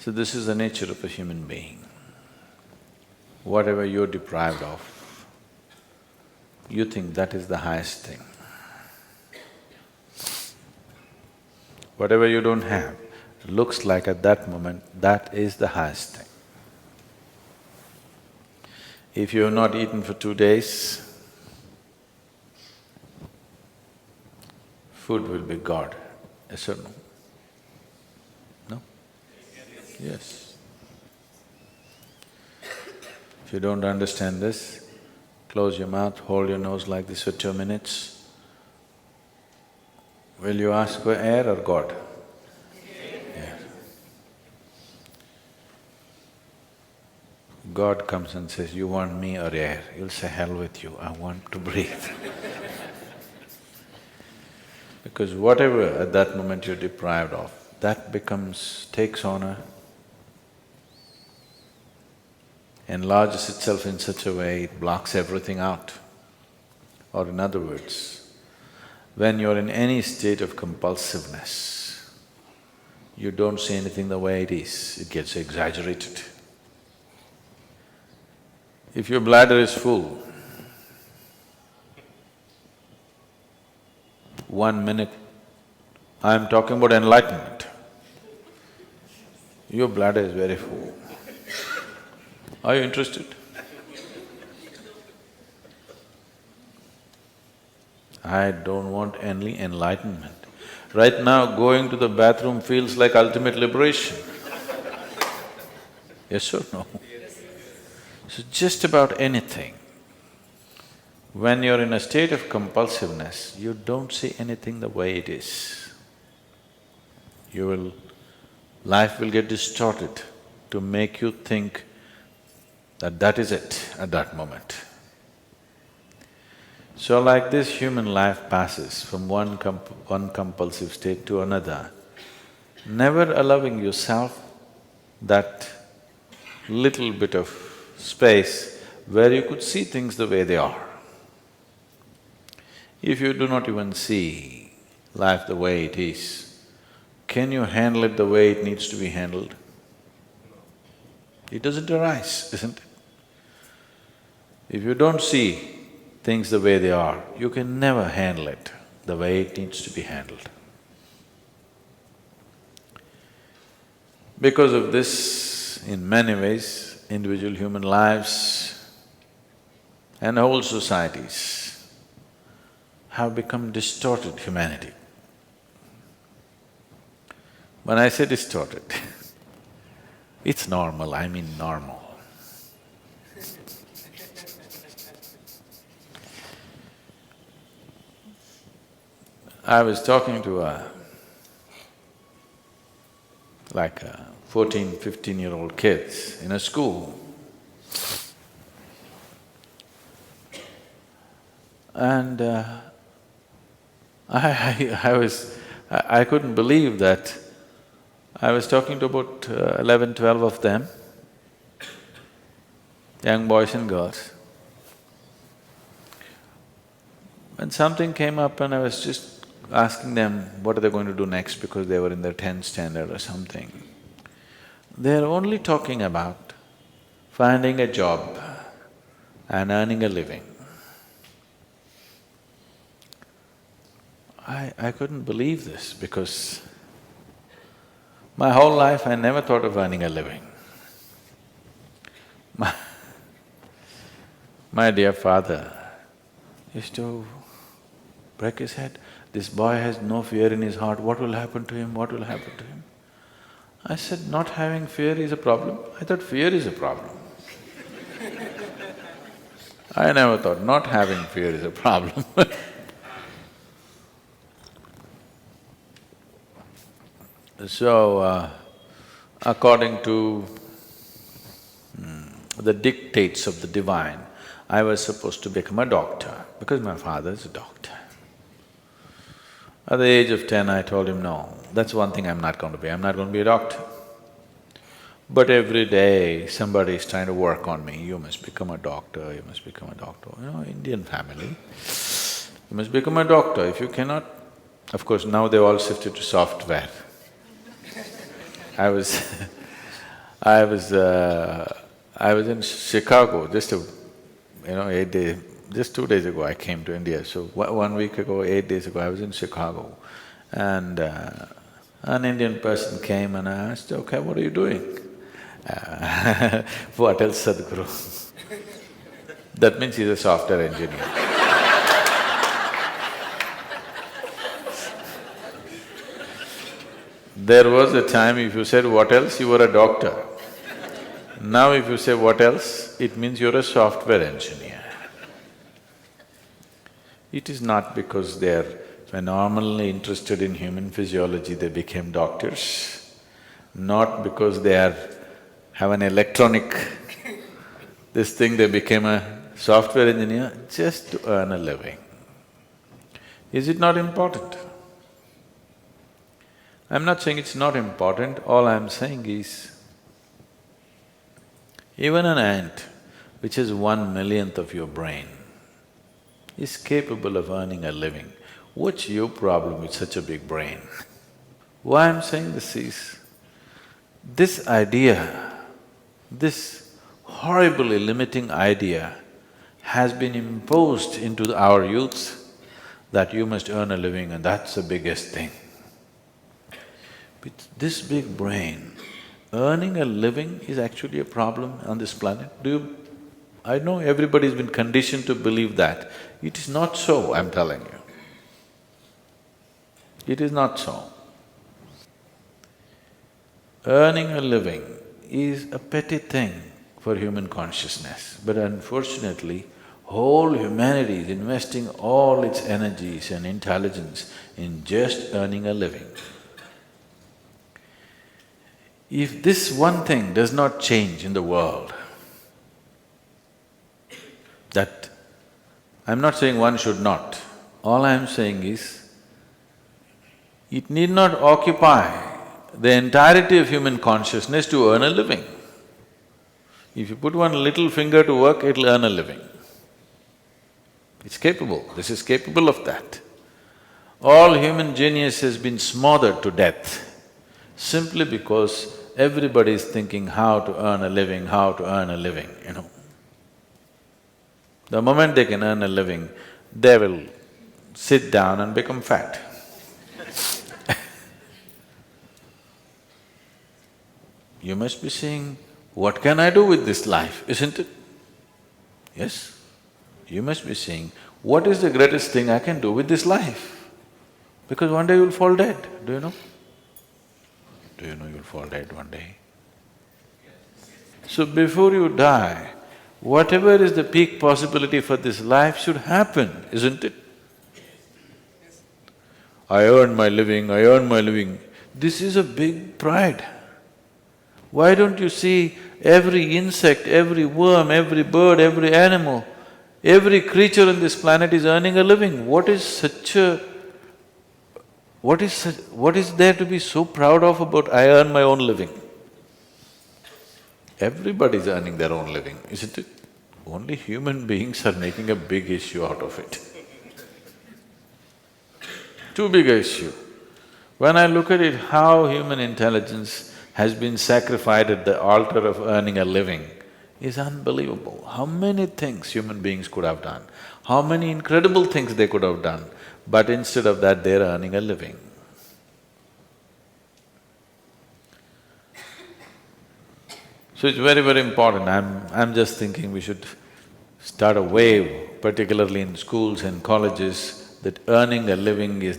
So this is the nature of a human being. Whatever you're deprived of, you think that is the highest thing. Whatever you don't have, looks like at that moment, that is the highest thing. If you have not eaten for 2 days, food will be God, yes or no? No? Yes. If you don't understand this, close your mouth, hold your nose like this for 2 minutes. Will you ask for air or God? Air. God comes and says, you want me or air? You'll say, hell with you, I want to breathe. Because whatever at that moment you're deprived of, that takes on enlarges itself in such a way, it blocks everything out. Or in other words, when you're in any state of compulsiveness, you don't see anything the way it is, it gets exaggerated. If your bladder is full, 1 minute, I'm talking about enlightenment, your bladder is very full. Are you interested? I don't want any enlightenment. Right now, going to the bathroom feels like ultimate liberation. Yes or no? So just about anything, when you're in a state of compulsiveness, you don't see anything the way it is. Life will get distorted to make you think that that is it at that moment. So like this, human life passes from one compulsive state to another, never allowing yourself that little bit of space where you could see things the way they are. If you do not even see life the way it is, can you handle it the way it needs to be handled? It doesn't arise, isn't it? If you don't see things the way they are, you can never handle it the way it needs to be handled. Because of this, in many ways, individual human lives and whole societies have become distorted humanity. When I say distorted, it's normal, I mean normal. I was talking to a 14, 15-year-old kids in a school. And I couldn't believe that I was talking to about 11, 12 of them, young boys and girls. When something came up and I was just asking them what are they going to do next because they were in their 10th standard or something, they're only talking about finding a job and earning a living. I couldn't believe this because my whole life I never thought of earning a living. My dear father used to break his head, this boy has no fear in his heart, what will happen to him, what will happen to him? I said, not having fear is a problem? I thought fear is a problem. I never thought not having fear is a problem So, according to the dictates of the divine, I was supposed to become a doctor because my father is a doctor. At the age of 10, I told him, no, that's one thing I'm not going to be, I'm not going to be a doctor. But every day somebody is trying to work on me, you must become a doctor, you must become a doctor. You know, Indian family, you must become a doctor. If you cannot… Of course, now they've all shifted to software. I was I was… I was in Chicago just 8 days… just 2 days ago I came to India. So 1 week ago, 8 days ago, I was in Chicago. And an Indian person came and I asked, okay, what are you doing? What else, Sadhguru? That means he's a software engineer. There was a time if you said what else, you were a doctor. Now if you say what else, it means you're a software engineer. It is not because they're phenomenally interested in human physiology they became doctors, not because have an electronic this thing they became a software engineer, just to earn a living. Is it not important? I'm not saying it's not important, all I'm saying is, even an ant, which has 1/1,000,000th of your brain, is capable of earning a living. What's your problem with such a big brain? Why I'm saying this is, this idea, this horribly limiting idea has been imposed into our youth that you must earn a living and that's the biggest thing. With this big brain, earning a living is actually a problem on this planet. I know everybody's been conditioned to believe that. It is not so, I'm telling you. It is not so. Earning a living is a petty thing for human consciousness, but unfortunately, whole humanity is investing all its energies and intelligence in just earning a living. If this one thing does not change in the world, that… I'm not saying one should not, all I'm saying is, it need not occupy the entirety of human consciousness to earn a living. If you put one little finger to work, it'll earn a living. It's capable, this is capable of that. All human genius has been smothered to death simply because everybody is thinking how to earn a living, how to earn a living, The moment they can earn a living, they will sit down and become fat. You must be saying, what can I do with this life, isn't it? Yes? You must be saying, what is the greatest thing I can do with this life? Because one day you'll fall dead, do you know? Do you know you'll fall dead one day? So before you die, whatever is the peak possibility for this life should happen, isn't it? I earn my living, I earn my living. This is a big pride. Why don't you see every insect, every worm, every bird, every animal, every creature on this planet is earning a living? What is there to be so proud of about I earn my own living? Everybody's earning their own living, isn't it? Only human beings are making a big issue out of it. Too big a issue. When I look at it, how human intelligence has been sacrificed at the altar of earning a living is unbelievable. How many things human beings could have done, how many incredible things they could have done, but instead of that, they're earning a living. So it's very, very important. I'm just thinking we should start a wave, particularly in schools and colleges, that earning a living is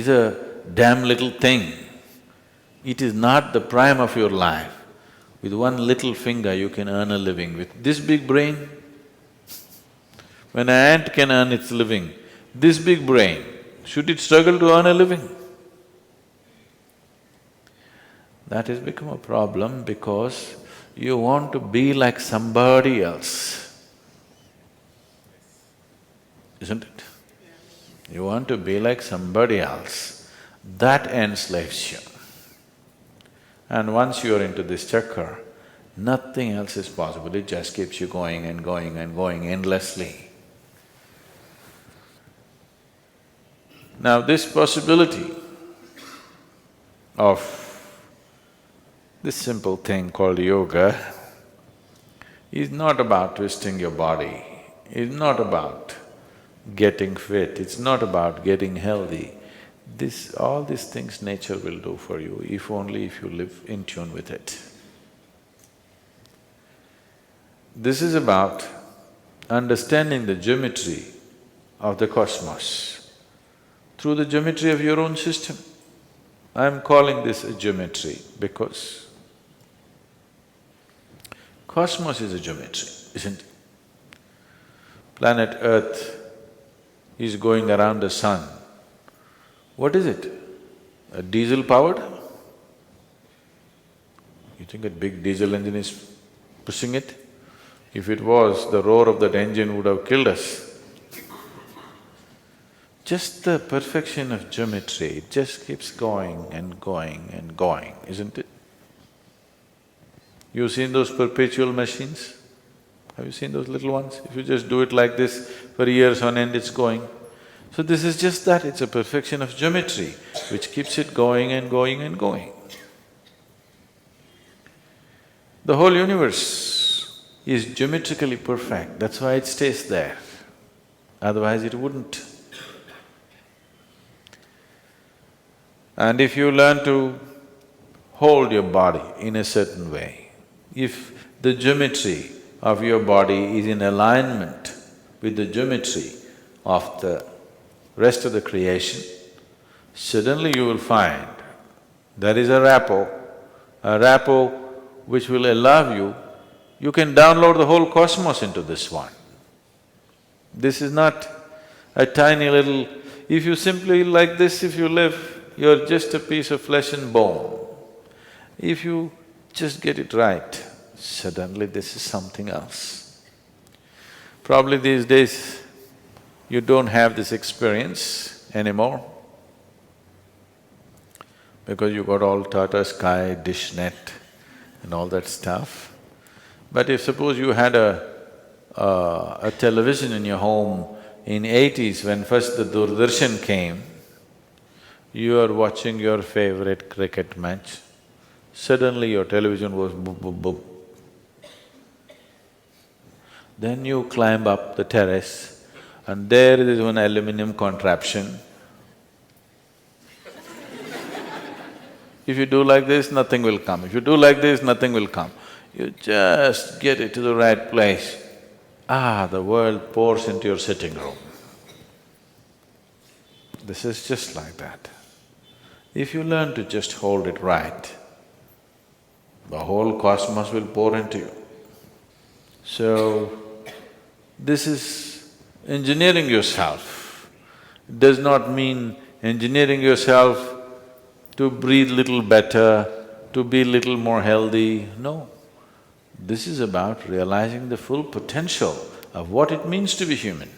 a damn little thing. It is not the prime of your life. With one little finger you can earn a living. With this big brain, when an ant can earn its living, this big brain, should it struggle to earn a living? That has become a problem because you want to be like somebody else, isn't it? You want to be like somebody else, that enslaves you. And once you are into this chakra, nothing else is possible, it just keeps you going and going and going endlessly. Now this possibility of This simple thing called yoga is not about twisting your body, it's not about getting fit, it's not about getting healthy. All these things nature will do for you, if only if you live in tune with it. This is about understanding the geometry of the cosmos through the geometry of your own system. I'm calling this a geometry because cosmos is a geometry, isn't it? Planet Earth is going around the sun. What is it? A diesel powered? You think a big diesel engine is pushing it? If it was, the roar of that engine would have killed us. Just the perfection of geometry, it just keeps going and going and going, isn't it? You've seen those perpetual machines? Have you seen those little ones? If you just do it like this, for years on end it's going. So this is just that, it's a perfection of geometry which keeps it going and going and going. The whole universe is geometrically perfect, that's why it stays there, otherwise it wouldn't. And if you learn to hold your body in a certain way, if the geometry of your body is in alignment with the geometry of the rest of the creation, suddenly you will find there is a rapport which will allow you can download the whole cosmos into this one. This is not a tiny little… If you simply like this, if you live, you're just a piece of flesh and bone. If you just get it right, suddenly this is something else. Probably these days, you don't have this experience anymore because you got all Tata Sky, dish net and all that stuff. But if suppose you had a television in your home in 80s when first the Doordarshan came, you are watching your favorite cricket match, suddenly your television goes boop, boop, boop. Then you climb up the terrace and there is one aluminum contraption. If you do like this, nothing will come. If you do like this, nothing will come. You just get it to the right place. The world pours into your sitting room. This is just like that. If you learn to just hold it right, the whole cosmos will pour into you. So, this is engineering yourself. It does not mean engineering yourself to breathe little better, to be little more healthy, no. This is about realizing the full potential of what it means to be human.